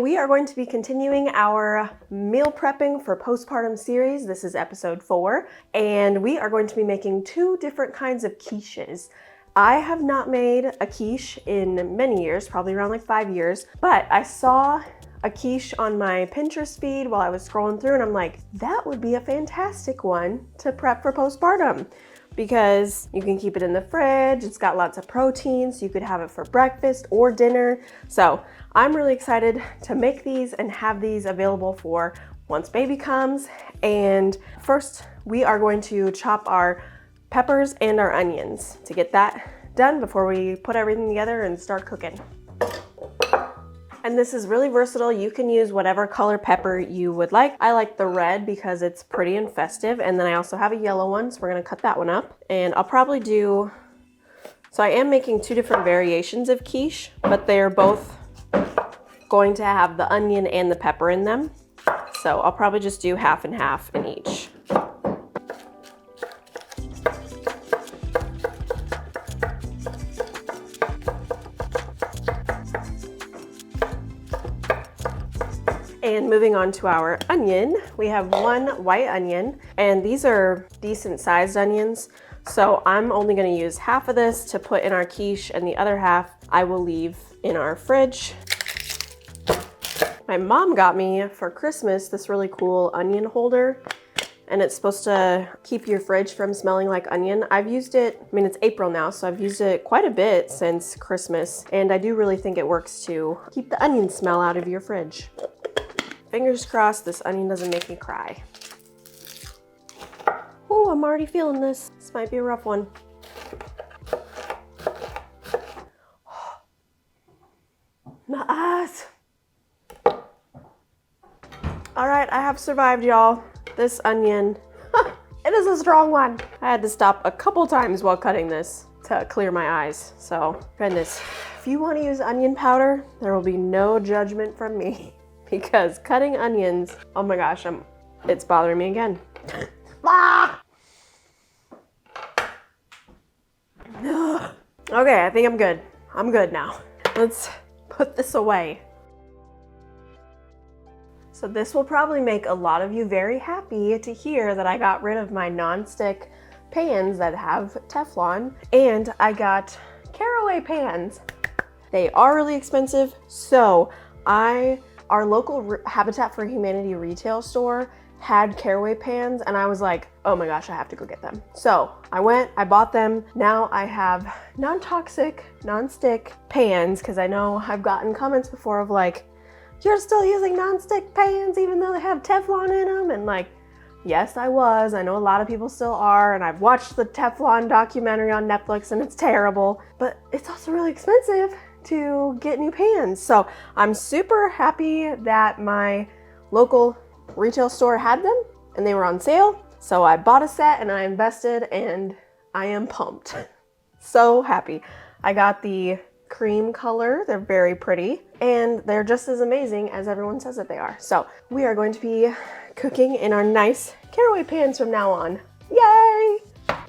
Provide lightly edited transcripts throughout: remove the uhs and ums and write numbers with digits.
we are going to be continuing our meal prepping for postpartum series. This is episode 4, and we are going to be making 2 different kinds of quiches. I have not made a quiche in many years, probably around like 5 years, but I saw a quiche on my Pinterest feed while I was scrolling through, and I'm like, that would be a fantastic one to prep for postpartum because you can keep it in the fridge. It's got lots of proteins. You could have it for breakfast or dinner. So I'm really excited to make these and have these available for once baby comes. And first, we are going to chop our peppers and our onions to get that done before we put everything together and start cooking. And this is really versatile. You can use whatever color pepper you would like. I like the red because it's pretty and festive. And then I also have a yellow one, so we're gonna cut that one up. And I'll probably do, so I am making 2 different variations of quiche, but they're both going to have the onion and the pepper in them. So I'll probably just do half and half in each. And moving on to our onion, we have 1 white onion, and these are decent sized onions. So I'm only gonna use half of this to put in our quiche, and the other half I will leave in our fridge. My mom got me for Christmas this really cool onion holder, and it's supposed to keep your fridge from smelling like onion. I've used it, I mean, it's April now, so I've used it quite a bit since Christmas, and I do really think it works to keep the onion smell out of your fridge. Fingers crossed this onion doesn't make me cry. Oh, I'm already feeling this. This might be a rough one. My eyes. All right, I have survived, y'all. This onion, it is a strong one. I had to stop a couple times while cutting this to clear my eyes. So, goodness, if you want to use onion powder, there will be no judgment from me. Because cutting onions, oh my gosh, it's bothering me again. Ah! Okay, I think I'm good. I'm good now. Let's put this away. So this will probably make a lot of you very happy to hear that I got rid of my non-stick pans that have Teflon, and I got caraway pans. They are really expensive, so our local Habitat for Humanity retail store had caraway pans, and I was like, oh my gosh, I have to go get them. So I went, I bought them. Now I have non-toxic, non-stick pans, because I know I've gotten comments before of like, you're still using non-stick pans even though they have Teflon in them, and like, yes, I was. I know a lot of people still are, and I've watched the Teflon documentary on Netflix, and it's terrible, but it's also really expensive to get new pans. So I'm super happy that my local retail store had them and they were on sale. So I bought a set and I invested, and I am pumped. So happy. I got the cream color. They're very pretty and they're just as amazing as everyone says that they are. So we are going to be cooking in our nice caraway pans from now on. Yay!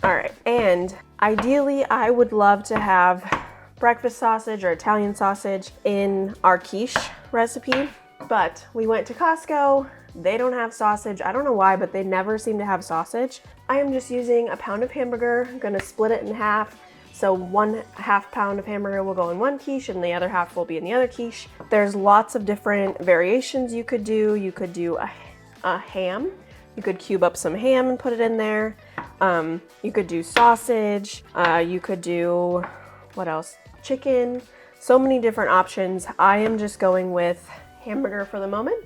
All right, and ideally I would love to have breakfast sausage or Italian sausage in our quiche recipe, but we went to Costco. They don't have sausage. I don't know why, but they never seem to have sausage. I am just using a pound of hamburger. I'm gonna split it in half. So 1/2 pound of hamburger will go in one quiche and the other half will be in the other quiche. There's lots of different variations you could do. You could do a ham. You could cube up some ham and put it in there. You could do sausage. You could do, what else? Chicken. So many different options. I am just going with hamburger for the moment,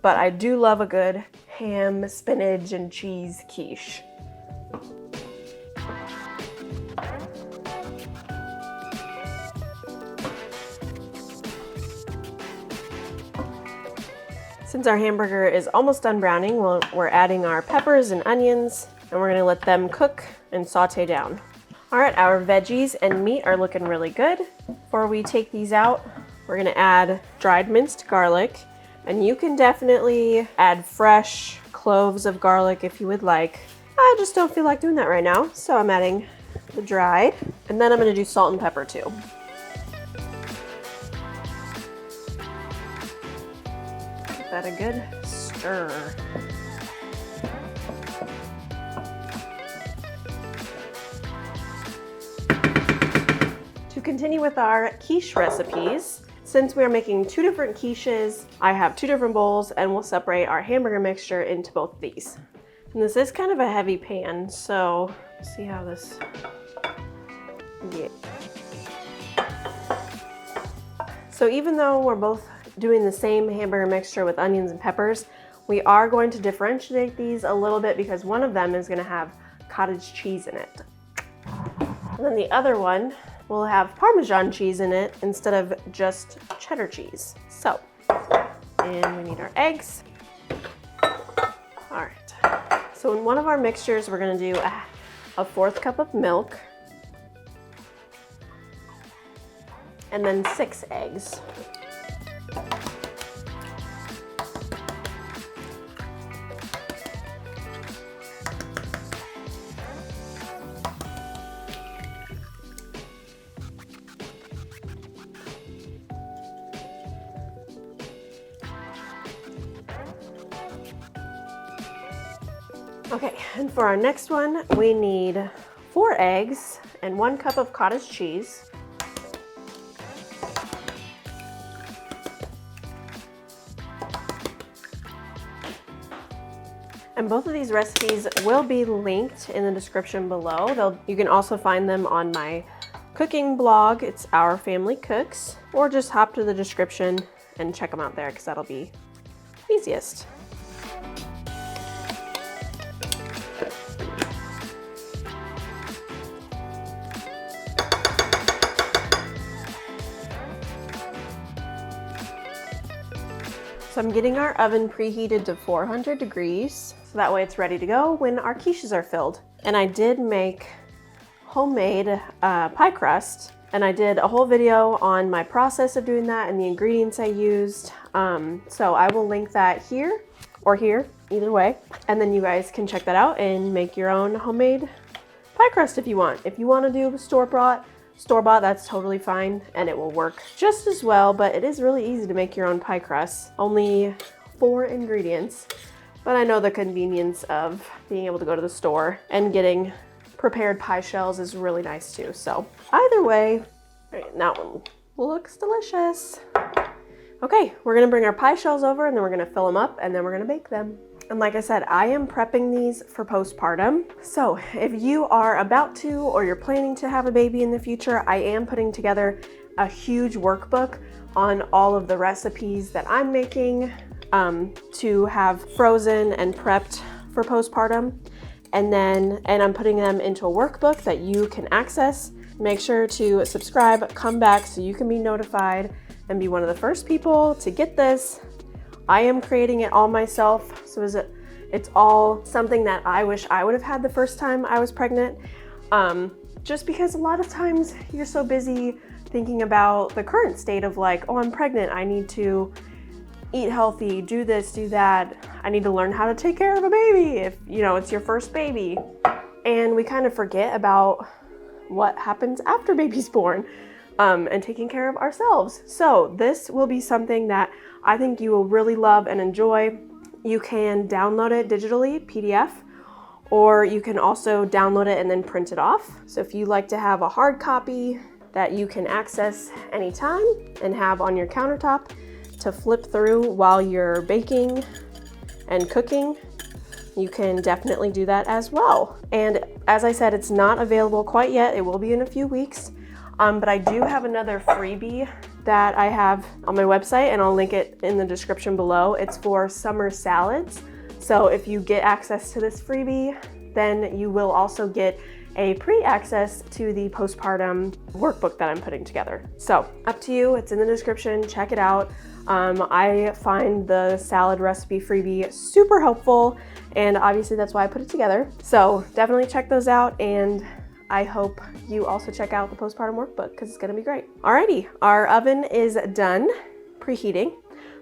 but I do love a good ham, spinach, and cheese quiche. Since our hamburger is almost done browning, we're adding our peppers and onions, and we're gonna let them cook and saute down. All right, our veggies and meat are looking really good. Before we take these out, we're gonna add dried minced garlic, and you can definitely add fresh cloves of garlic if you would like. I just don't feel like doing that right now, so I'm adding the dried, and then I'm gonna do salt and pepper too. that a good stir. To continue with our quiche recipes, since we're making 2 different quiches, I have 2 different bowls and we'll separate our hamburger mixture into both of these. And this is kind of a heavy pan, so let's see how this, yeah. So even though we're both doing the same hamburger mixture with onions and peppers, we are going to differentiate these a little bit because one of them is going to have cottage cheese in it. And then the other one will have Parmesan cheese in it instead of just cheddar cheese. So, and we need our eggs. All right. So in one of our mixtures, we're going to do a 1/4 cup of milk and then 6 eggs. Okay, and for our next one, we need 4 eggs and 1 cup of cottage cheese. And both of these recipes will be linked in the description below. You can also find them on my cooking blog. It's Our Family Cooks, or just hop to the description and check them out there because that'll be easiest. So I'm getting our oven preheated to 400 degrees, so that way it's ready to go when our quiches are filled. And I did make homemade pie crust, and I did a whole video on my process of doing that and the ingredients I used. So I will link that here or here, either way. And then you guys can check that out and make your own homemade pie crust if you want. If you want to do store-bought, that's totally fine and it will work just as well, but it is really easy to make your own pie crust. Only 4 ingredients, but I know the convenience of being able to go to the store and getting prepared pie shells is really nice too. So either way, that one looks delicious. Okay, we're gonna bring our pie shells over and then we're gonna fill them up and then we're gonna bake them. And like I said, I am prepping these for postpartum. So if you are about to or you're planning to have a baby in the future, I am putting together a huge workbook on all of the recipes that I'm making to have frozen and prepped for postpartum. And I'm putting them into a workbook that you can access. Make sure to subscribe, come back so you can be notified and be one of the first people to get this. I am creating it all myself, so it's all something that I wish I would have had the first time I was pregnant. Just because a lot of times you're so busy thinking about the current state of like, oh, I'm pregnant, I need to eat healthy, do this, do that. I need to learn how to take care of a baby if, you know, it's your first baby. And we kind of forget about what happens after baby's born and taking care of ourselves. So this will be something that I think you will really love and enjoy. You can download it digitally, PDF, or you can also download it and then print it off. So if you like to have a hard copy that you can access anytime and have on your countertop to flip through while you're baking and cooking, you can definitely do that as well. And as I said, it's not available quite yet. It will be in a few weeks. But I do have another freebie that I have on my website, and I'll link it in the description below. It's for summer salads. So if you get access to this freebie, then you will also get a pre-access to the postpartum workbook that I'm putting together. So up to you, it's in the description, check it out. I find the salad recipe freebie super helpful, and obviously that's why I put it together. So definitely check those out, and I hope you also check out the postpartum workbook because it's gonna be great. Alrighty, our oven is done preheating.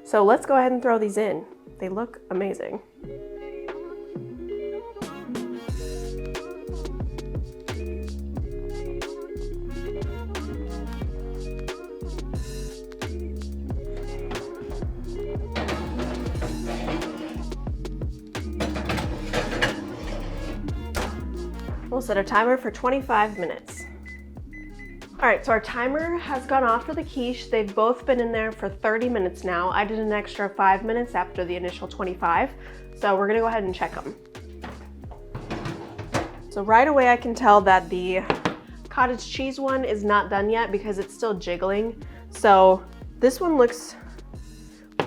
So let's go ahead and throw these in. They look amazing. We'll set a timer for 25 minutes. All right, so our timer has gone off for the quiche. They've both been in there for 30 minutes now. I did an extra 5 minutes after the initial 25. So we're gonna go ahead and check them. So right away I can tell that the cottage cheese one is not done yet because it's still jiggling. So this one looks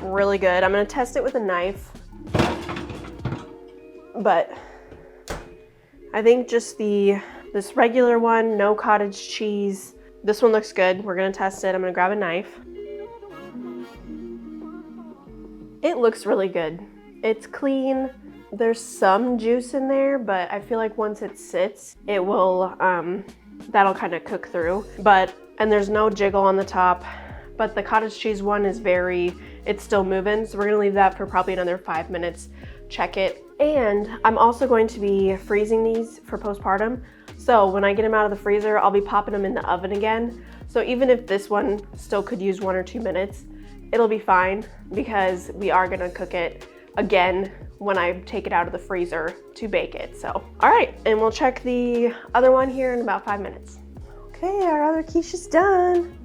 really good. I'm gonna test it with a knife. But I think just this regular one, no cottage cheese. This one looks good. We're gonna test it. I'm gonna grab a knife. It looks really good. It's clean. There's some juice in there, but I feel like once it sits, it will, that'll kind of cook through. And there's no jiggle on the top, but the cottage cheese one is it's still moving. So we're gonna leave that for probably another 5 minutes. Check it. And I'm also going to be freezing these for postpartum. So when I get them out of the freezer, I'll be popping them in the oven again. So even if this one still could use 1 or 2 minutes, it'll be fine because we are gonna cook it again when I take it out of the freezer to bake it. So, all right, and we'll check the other one here in about 5 minutes. Okay, our other quiche is done.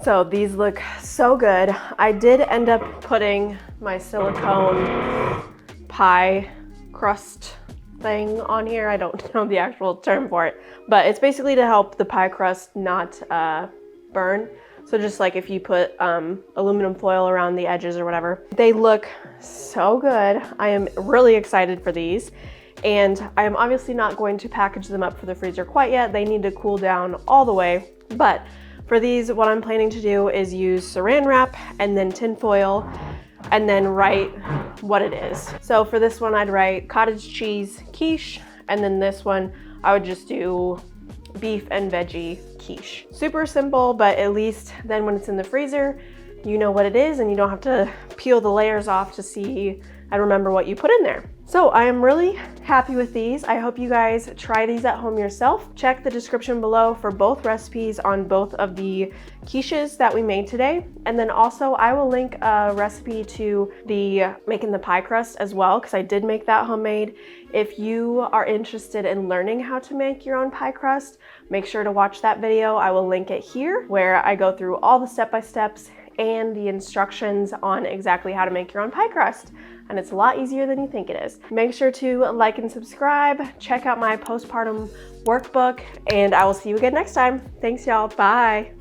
So these look so good. I did end up putting my silicone pie crust thing on here. I don't know the actual term for it, but it's basically to help the pie crust not burn. So just like if you put aluminum foil around the edges or whatever. They look so good. I am really excited for these. And I am obviously not going to package them up for the freezer quite yet. They need to cool down all the way. But for these, what I'm planning to do is use saran wrap and then tin foil and then write what it is. So for this one, I'd write cottage cheese quiche. And then this one, I would just do beef and veggie quiche. Super simple, but at least then when it's in the freezer, you know what it is and you don't have to peel the layers off to see and remember what you put in there. So I am really happy with these. I hope you guys try these at home yourself. Check the description below for both recipes on both of the quiches that we made today. And then also I will link a recipe to making the pie crust as well, because I did make that homemade. If you are interested in learning how to make your own pie crust, make sure to watch that video. I will link it here where I go through all the step-by-steps and the instructions on exactly how to make your own pie crust. And it's a lot easier than you think it is. Make sure to like and subscribe, check out my postpartum workbook, and I will see you again next time. Thanks y'all, bye.